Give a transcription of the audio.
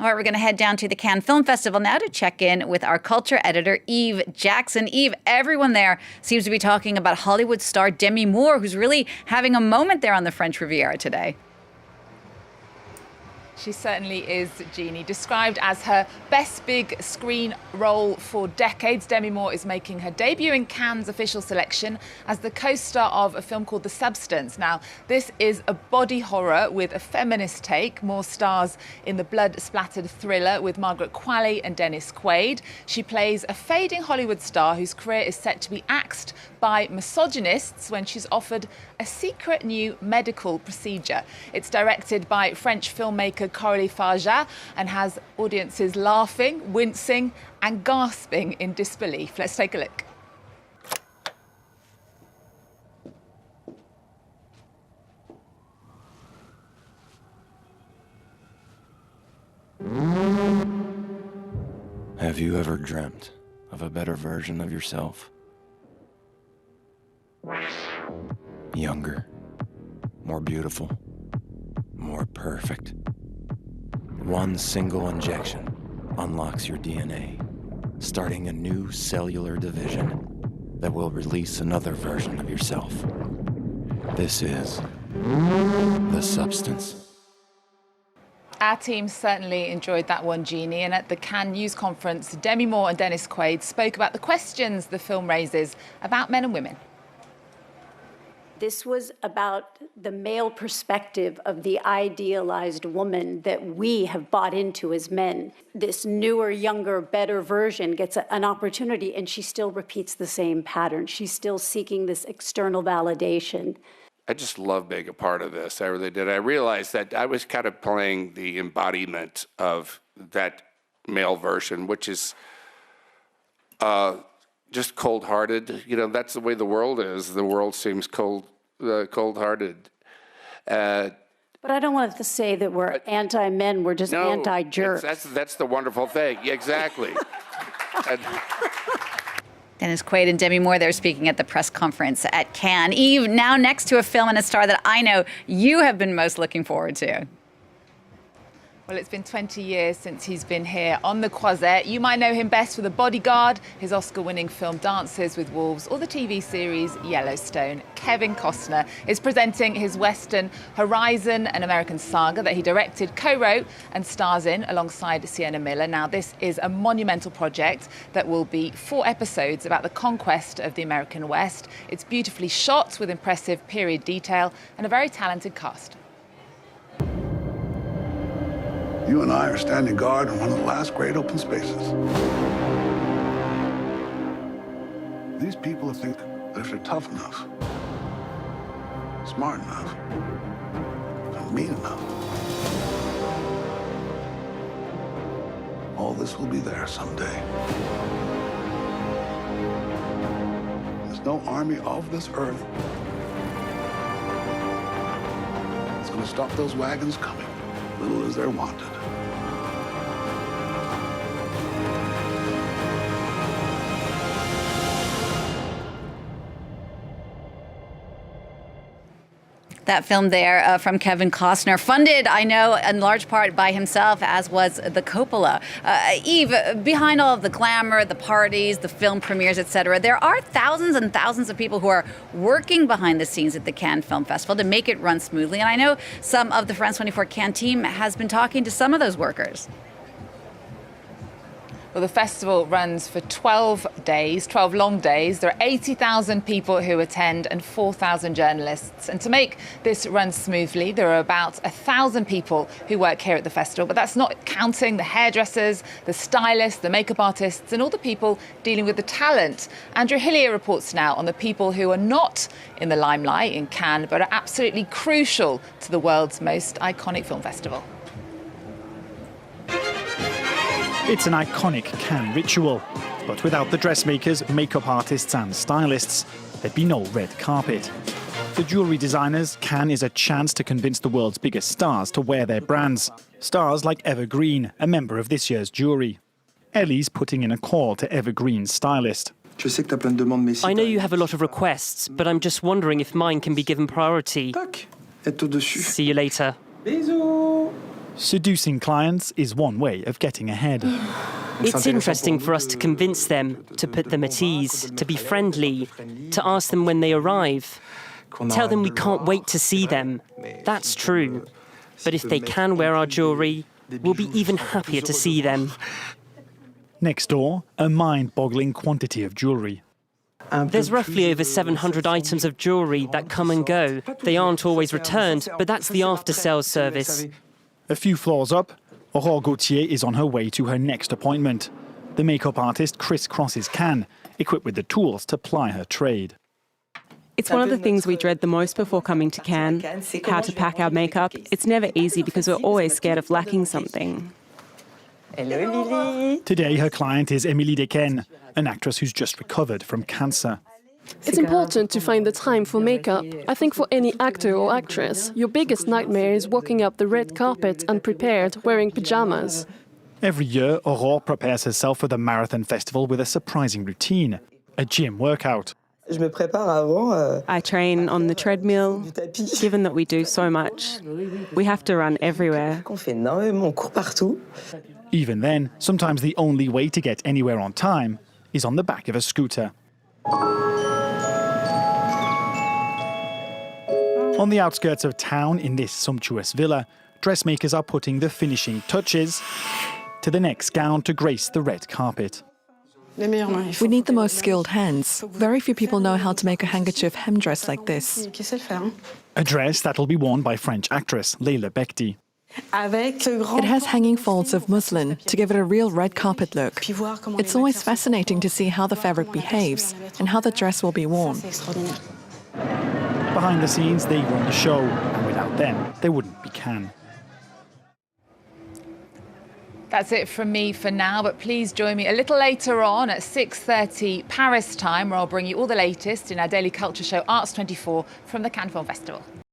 All right, we're going to head down to the Cannes Film Festival now to check in with our culture editor, Eve Jackson. Eve, everyone there seems to be talking about Hollywood star Demi Moore, who's really having a moment there on the French Riviera today. She certainly is, Jeannie. Described as her best big screen role for decades, Demi Moore is making her debut in Cannes' official selection as the co-star of a film called The Substance. Now, this is a body horror with a feminist take. Moore stars in the blood-splattered thriller with Margaret Qualley and Dennis Quaid. She plays a fading Hollywood star whose career is set to be axed by misogynists when she's offered a secret new medical procedure. It's directed by French filmmaker Coralie Fargeat and has audiences laughing, wincing and gasping in disbelief. Let's take a look. Have you ever dreamt of a better version of yourself? Younger, more beautiful, more perfect. One single injection unlocks your DNA, starting a new cellular division that will release another version of yourself. This is The Substance. Our team certainly enjoyed that one, Jeannie. And at the Cannes News Conference, Demi Moore and Dennis Quaid spoke about the questions the film raises about men and women. This was about the male perspective of the idealized woman that we have bought into as men. This newer, younger, better version gets an opportunity, and she still repeats the same pattern. She's still seeking this external validation. I just love being a part of this. I really did. I realized that I was kind of playing the embodiment of that male version, which is just cold-hearted. You know, that's the way the world is. The world seems cold-hearted. But I don't want to say that we're anti-men. We're just anti-jerks. That's the wonderful thing. Exactly. Dennis Quaid and Demi Moore, they're speaking at the press conference at Cannes. Eve, now next to a film and a star that I know you have been most looking forward to. Well, it's been 20 years since he's been here on the Croisette. You might know him best for The Bodyguard, his Oscar-winning film Dances with Wolves, or the TV series Yellowstone. Kevin Costner is presenting his Western Horizon, an American saga that he directed, co-wrote and stars in alongside Sienna Miller. Now, this is a monumental project that will be 4 episodes about the conquest of the American West. It's beautifully shot with impressive period detail and a very talented cast. You and I are standing guard in one of the last great open spaces. These people think that if they're tough enough, smart enough, and mean enough, all this will be there someday. There's no army of this earth that's going to stop those wagons coming, little as they're wanted. That film there from Kevin Costner, funded, I know, in large part by himself, as was the Coppola. Eve, behind all of the glamour, the parties, the film premieres, etc., there are thousands and thousands of people who are working behind the scenes at the Cannes Film Festival to make it run smoothly. And I know some of the France 24 Cannes team has been talking to some of those workers. Well, the festival runs for 12 days, 12 long days. There are 80,000 people who attend and 4,000 journalists. And to make this run smoothly, there are about 1,000 people who work here at the festival. But that's not counting the hairdressers, the stylists, the makeup artists, and all the people dealing with the talent. Andrew Hillier reports now on the people who are not in the limelight in Cannes, but are absolutely crucial to the world's most iconic film festival. It's an iconic Cannes ritual, but without the dressmakers, makeup artists and stylists, there'd be no red carpet. For jewellery designers, Cannes is a chance to convince the world's biggest stars to wear their brands. Stars like Evergreen, a member of this year's jury. Ellie's putting in a call to Evergreen's stylist. I know you have a lot of requests, but I'm just wondering if mine can be given priority. See you later. Seducing clients is one way of getting ahead. It's interesting for us to convince them, to put them at ease, to be friendly, to ask them when they arrive. Tell them we can't wait to see them. That's true. But if they can wear our jewellery, we'll be even happier to see them. Next door, a mind-boggling quantity of jewellery. There's roughly over 700 items of jewellery that come and go. They aren't always returned, but that's the after-sales service. A few floors up, Aurore Gauthier is on her way to her next appointment. The makeup artist crisscrosses Cannes, equipped with the tools to ply her trade. It's one of the things we dread the most before coming to Cannes, how to pack our makeup. It's never easy because we're always scared of lacking something. Today, her client is Émilie Dequesne, an actress who's just recovered from cancer. It's important to find the time for makeup. I think for any actor or actress, your biggest nightmare is walking up the red carpet unprepared, wearing pyjamas. Every year, Aurore prepares herself for the Marathon Festival with a surprising routine, a gym workout. I train on the treadmill. Given that we do so much, we have to run everywhere. Even then, sometimes the only way to get anywhere on time is on the back of a scooter. On the outskirts of town, in this sumptuous villa, dressmakers are putting the finishing touches to the next gown to grace the red carpet. We need the most skilled hands. Very few people know how to make a handkerchief hem dress like this. A dress that'll be worn by French actress Leila Bekti. It has hanging folds of muslin to give it a real red carpet look. It's always fascinating to see how the fabric behaves and how the dress will be worn. Behind the scenes, they run the show, and without them, there wouldn't be Cannes. That's it from me for now, but please join me a little later on at 6:30 Paris time, where I'll bring you all the latest in our daily culture show Arts 24 from the Cannes Film Festival.